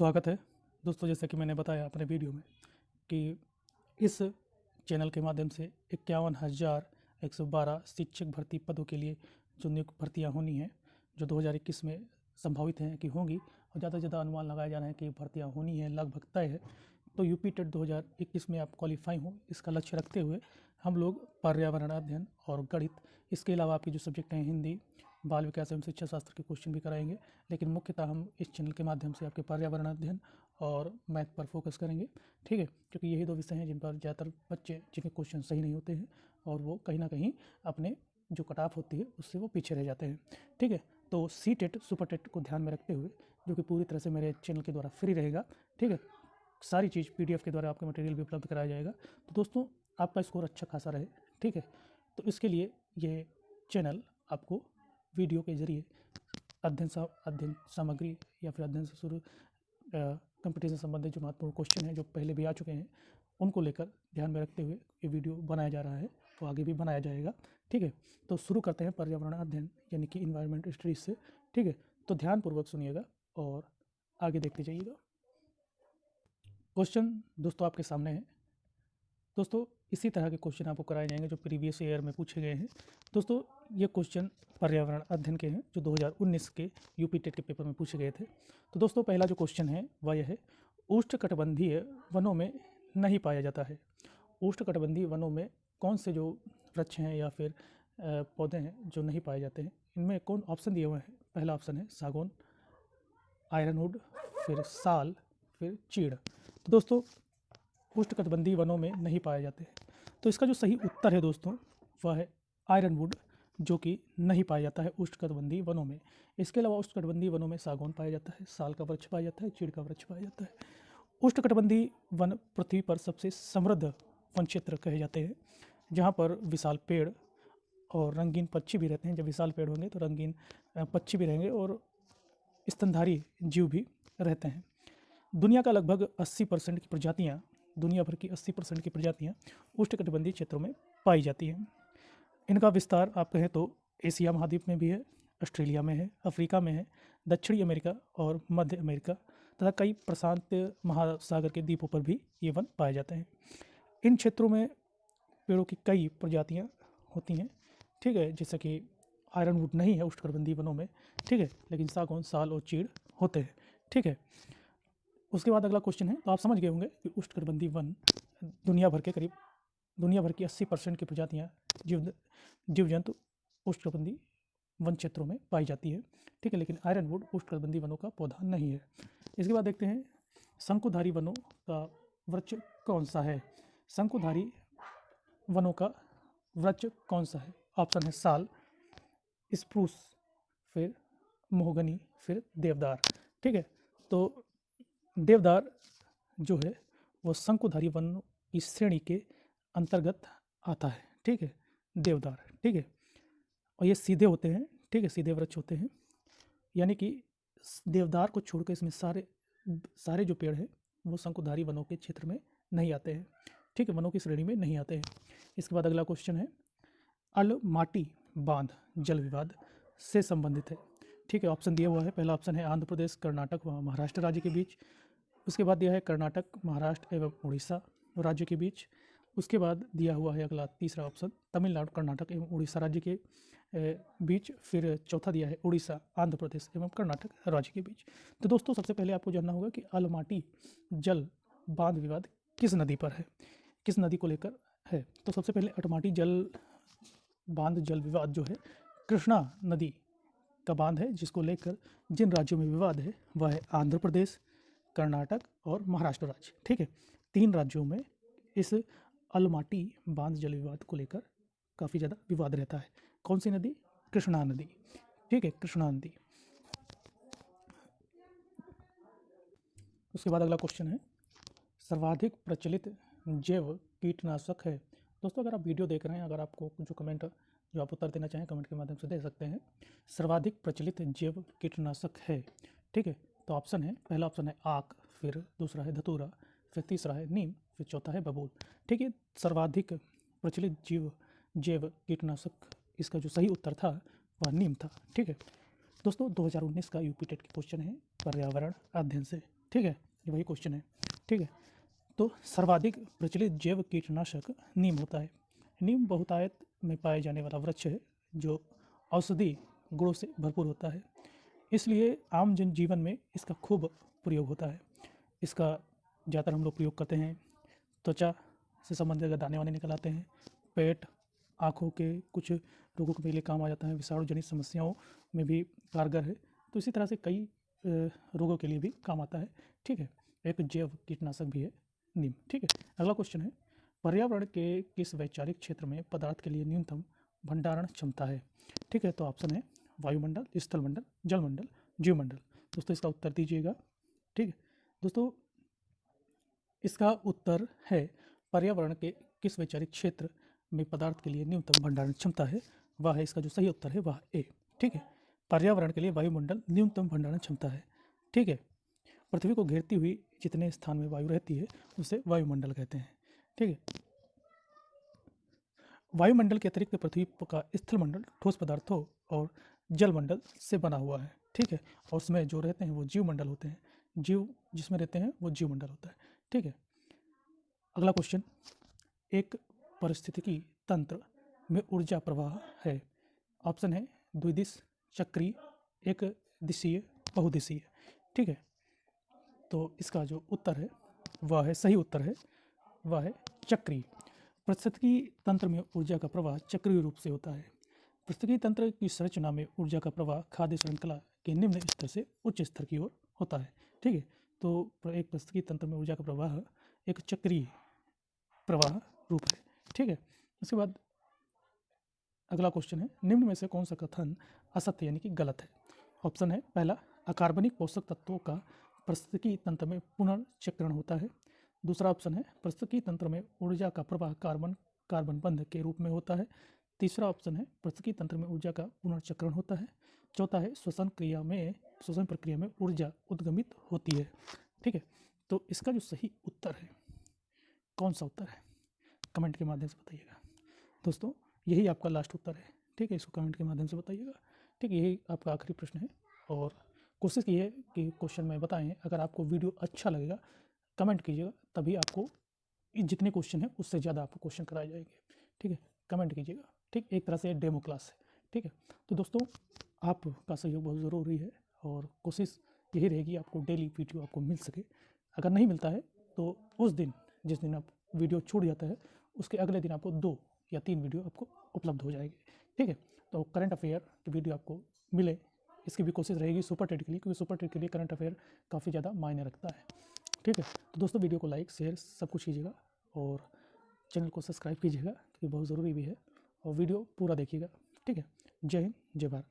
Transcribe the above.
स्वागत है दोस्तों। जैसे कि मैंने बताया अपने वीडियो में कि इस चैनल के माध्यम से 51,112 शिक्षक भर्ती पदों के लिए जो नियुक्त भर्तियां होनी हैं, जो 2021 में संभावित हैं कि होंगी, और ज़्यादा से ज़्यादा अनुमान लगाए जा रहे हैं कि भर्तियां होनी है, लगभग तय है। तो यूपी टेट 2021 में आप क्वालिफाई हो, इसका लक्ष्य रखते हुए हम लोग पर्यावरण अध्ययन और गणित, इसके अलावा आपके जो सब्जेक्ट हैं हिंदी, बाल विकास एवं शिक्षा शास्त्र के क्वेश्चन भी कराएंगे। लेकिन मुख्यतः हम इस चैनल के माध्यम से आपके पर्यावरण अध्ययन और मैथ पर फोकस करेंगे, ठीक है। क्योंकि यही दो विषय हैं जिन पर ज़्यादातर बच्चे जिनके क्वेश्चन सही नहीं होते हैं और वो कहीं ना कहीं अपने जो कट ऑफ होती है उससे वो पीछे रह जाते हैं, ठीक है। तो सी टेट सुपर टेट को ध्यान में रखते हुए, जो कि पूरी तरह से मेरे चैनल के द्वारा फ्री रहेगा, ठीक है। सारी चीज़ PDF के द्वारा आपका मटेरियल भी उपलब्ध कराया जाएगा। तो दोस्तों, आपका स्कोर अच्छा खासा रहे, ठीक है। तो इसके लिए ये चैनल आपको वीडियो के ज़रिए अध्ययन सामग्री या फिर अध्ययन से शुरू कंपटीशन संबंधित जो महत्वपूर्ण क्वेश्चन हैं जो पहले भी आ चुके हैं, उनको लेकर ध्यान में रखते हुए ये वीडियो बनाया जा रहा है, तो आगे भी बनाया जाएगा, ठीक है। तो शुरू करते हैं पर्यावरण अध्ययन यानी कि इन्वायरमेंट स्टडीज से, ठीक है। तो ध्यानपूर्वक सुनिएगा और आगे देखते जाइएगा। क्वेश्चन दोस्तों आपके सामने है। दोस्तों, इसी तरह के क्वेश्चन आपको कराए जाएंगे जो प्रीवियस ईयर में पूछे गए हैं। दोस्तों, ये क्वेश्चन पर्यावरण अध्ययन के हैं जो 2019 के यूपी टेट के पेपर में पूछे गए थे। तो दोस्तों, पहला जो क्वेश्चन है वह यह है, उष्णकटिबंधीय वनों में नहीं पाया जाता है। उष्णकटिबंधीय वनों में कौन से जो वृक्ष हैं या फिर पौधे हैं जो नहीं पाए जाते हैं, इनमें कौन ऑप्शन दिए हुए हैं। पहला ऑप्शन है सागौन, आयरनवुड, फिर साल, फिर चीड़। तो दोस्तों, उष्णकटिबंधीय वनों में नहीं पाए जाते हैं, तो इसका जो सही उत्तर है दोस्तों वह है आयरनवुड, जो कि नहीं पाया जाता है उष्णकटिबंधीय वनों में। इसके अलावा उष्णकटिबंधीय वनों में सागौन पाया जाता है, साल का वृक्ष पाया जाता है, चीड़ का वृक्ष पाया जाता है। उष्णकटिबंधीय वन पृथ्वी पर सबसे समृद्ध वन क्षेत्र कहे जाते हैं, जहाँ पर विशाल पेड़ और रंगीन पक्षी भी रहते हैं। जब विशाल पेड़ होंगे तो रंगीन पक्षी भी रहेंगे और स्तनधारी जीव भी रहते हैं। दुनिया का लगभग 80% की प्रजातियाँ दुनिया भर की 80% की प्रजातियाँ उष्णकटिबंधीय क्षेत्रों में पाई जाती हैं। इनका विस्तार आप कहें तो एशिया महाद्वीप में भी है, ऑस्ट्रेलिया में है, अफ्रीका में है, दक्षिणी अमेरिका और मध्य अमेरिका तथा कई प्रशांत महासागर के द्वीपों पर भी ये वन पाए जाते हैं। इन क्षेत्रों में पेड़ों की कई प्रजातियाँ होती हैं, ठीक है, जैसे कि आयरनवुड नहीं है उष्णकटिबंधीय वनों में, ठीक है, लेकिन सागौन, साल और चीड़ होते हैं, ठीक है। उसके बाद अगला क्वेश्चन है, तो आप समझ गए होंगे कि उष्णकटिबंधीय वन दुनिया भर की 80% की प्रजातियाँ जीव जंतु उष्णकटिबंधीय वन क्षेत्रों में पाई जाती है, ठीक है। लेकिन आयरनवुड उष्णकटिबंधीय वनों का पौधा नहीं है। इसके बाद देखते हैं शंकुधारी वनों का वृक्ष कौन सा है। शंकुधारी वनों का वृक्ष कौन सा है। ऑप्शन है साल, स्प्रूस, फिर मोहगनी, फिर देवदार, ठीक है। तो देवदार जो है वो शंकुधारी वन की श्रेणी के अंतर्गत आता है, ठीक है, देवदार, ठीक है। और ये सीधे होते हैं, ठीक है, सीधे वृक्ष होते हैं, यानी कि देवदार को छोड़कर इसमें सारे जो पेड़ हैं वो शंकुधारी वनों के क्षेत्र में नहीं आते हैं, ठीक है, वनों की श्रेणी में नहीं आते हैं। इसके बाद अगला क्वेश्चन है, अलमाटी बांध जल विवाद से संबंधित है, ठीक है। ऑप्शन दिया हुआ है, पहला ऑप्शन है आंध्र प्रदेश, कर्नाटक व महाराष्ट्र राज्य के बीच। उसके बाद दिया है कर्नाटक, महाराष्ट्र एवं उड़ीसा राज्य के बीच। उसके बाद दिया हुआ है अगला तीसरा ऑप्शन तमिलनाडु, कर्नाटक एवं उड़ीसा राज्य के बीच। फिर चौथा दिया है उड़ीसा, आंध्र प्रदेश एवं कर्नाटक राज्य के बीच। तो दोस्तों, सबसे पहले आपको जानना होगा कि अलमाटी जल बांध विवाद किस नदी पर है, किस नदी को लेकर है। तो सबसे पहले अलमाटी जल बांध जल विवाद जो है कृष्णा नदी का बांध है, जिसको लेकर जिन राज्यों में विवाद है वह है आंध्र प्रदेश, कर्नाटक और महाराष्ट्र राज्य, ठीक है। 3 राज्यों में इस अलमाटी बांध जल विवाद को लेकर काफ़ी ज़्यादा विवाद रहता है। कौन सी नदी? कृष्णा नदी, ठीक है, कृष्णा नदी। उसके बाद अगला क्वेश्चन है, सर्वाधिक प्रचलित जैव कीटनाशक है। दोस्तों, अगर आप वीडियो देख रहे हैं, अगर आपको जो कमेंट जो आप उत्तर देना चाहें कमेंट के माध्यम से दे सकते हैं। सर्वाधिक प्रचलित जैव कीटनाशक है, ठीक है। तो ऑप्शन है, पहला ऑप्शन है आक, फिर दूसरा है धतूरा, फिर तीसरा है नीम, फिर चौथा है बबूल, ठीक है। सर्वाधिक प्रचलित जैव कीटनाशक, इसका जो सही उत्तर था वह नीम था, ठीक है। दोस्तों, 2019 का यूपी टेट का क्वेश्चन है पर्यावरण अध्ययन से, ठीक है, ये वही क्वेश्चन है। ठीक है, तो सर्वाधिक प्रचलित जैव कीटनाशक नीम होता है। नीम बहुतायत में पाए जाने वाला वृक्ष है जो औषधि गुणों से भरपूर होता है, इसलिए आम जन जीवन में इसका खूब प्रयोग होता है। इसका ज़्यादातर हम लोग प्रयोग करते हैं त्वचा से संबंधित, अगर दाने वाने निकल आते हैं, पेट, आँखों के कुछ रोगों के लिए काम आ जाता है, विषाणु जनित समस्याओं में भी कारगर है। तो इसी तरह से कई रोगों के लिए भी काम आता है। ठीक है, एक जैव कीटनाशक भी है नीम। ठीक है, अगला क्वेश्चन है, पर्यावरण के किस वैचारिक क्षेत्र में पदार्थ के लिए न्यूनतम भंडारण क्षमता है? ठीक है, तो ऑप्शन है वायुमंडल, स्थलमंडल, जलमंडल, जीवमंडल। दोस्तों इसका उत्तर दीजिएगा। ठीक है दोस्तों, इसका उत्तर है पर्यावरण के किस वैचारिक क्षेत्र में पदार्थ के लिए न्यूनतम भंडारण क्षमता है, वह है इसका जो सही उत्तर है वह ए। ठीक है, पर्यावरण के लिए वायुमंडल न्यूनतम भंडारण क्षमता है। ठीक है, पृथ्वी को घेरती हुई जितने स्थान में वायु रहती है उसे वायुमंडल कहते हैं। ठीक है, वायुमंडल के अतिरिक्त पृथ्वी का स्थलमंडल ठोस पदार्थों और जलमंडल से बना हुआ है। ठीक है, और उसमें जो रहते हैं वो जीवमंडल होते हैं। जीव जिसमें रहते हैं वो जीवमंडल होता है। ठीक है, अगला क्वेश्चन, एक पारिस्थितिकी तंत्र में ऊर्जा प्रवाह है। ऑप्शन है द्विदिश, चक्रीय, एक दिशीय, बहुदिशीय। ठीक है, तो इसका जो उत्तर है वह है, सही उत्तर है वह है चक्रीय। पारिस्थितिकी तंत्र में ऊर्जा का प्रवाह चक्रीय रूप से होता है। पारिस्थितिकी तंत्र की संरचना में ऊर्जा का प्रवाह खाद्य श्रृंखला के निम्न स्तर से उच्च स्तर की ओर होता है। ठीक है, तो एक पारिस्थितिकी तंत्र में ऊर्जा का प्रवाह एक चक्रीय प्रवाह रूप है। ठीक है, उसके बाद अगला क्वेश्चन है, निम्न में से कौन सा कथन असत्य यानी कि गलत है? ऑप्शन है पहला, अकार्बनिक पोषक तत्वों का पारिस्थितिकी तंत्र में पुनर्चक्रण होता है। दूसरा ऑप्शन है पारिस्थितिकी तंत्र में ऊर्जा का प्रवाह कार्बन बंध के रूप में होता है। तीसरा ऑप्शन है पारिस्थितिकी तंत्र में ऊर्जा का पुनर्चक्रण होता है। चौथा है श्वसन प्रक्रिया में ऊर्जा उद्गमित होती है। ठीक है, तो इसका जो सही उत्तर है कौन सा उत्तर है, कमेंट के माध्यम से बताइएगा। दोस्तों यही आपका लास्ट उत्तर है। ठीक है, इसको कमेंट के माध्यम से बताइएगा। ठीक है, यही आपका आखिरी प्रश्न है और कोशिश कीजिए कि क्वेश्चन में बताएं। अगर आपको वीडियो अच्छा लगेगा कमेंट कीजिएगा, तभी आपको जितने क्वेश्चन हैं उससे ज़्यादा आपको क्वेश्चन कराए जाएंगे। ठीक है, कमेंट कीजिएगा। ठीक, एक तरह से डेमो क्लास है। ठीक है, तो दोस्तों आपका सहयोग बहुत ज़रूरी है और कोशिश यही रहेगी आपको डेली वीडियो आपको मिल सके। अगर नहीं मिलता है तो उस दिन जिस दिन आप वीडियो छूट जाता है उसके अगले दिन आपको 2 या 3 वीडियो आपको उपलब्ध हो जाएगी। ठीक है, तो करंट अफेयर की वीडियो आपको मिले इसकी भी कोशिश रहेगी सुपर टेट के लिए, क्योंकि सुपर टेट के लिए करंट अफेयर काफ़ी ज़्यादा मायने रखता है। ठीक है, तो दोस्तों वीडियो को लाइक शेयर सब कुछ कीजिएगा और चैनल को सब्सक्राइब कीजिएगा क्योंकि बहुत ज़रूरी भी है, और वीडियो पूरा देखिएगा। ठीक है, जय हिंद, जय भारत।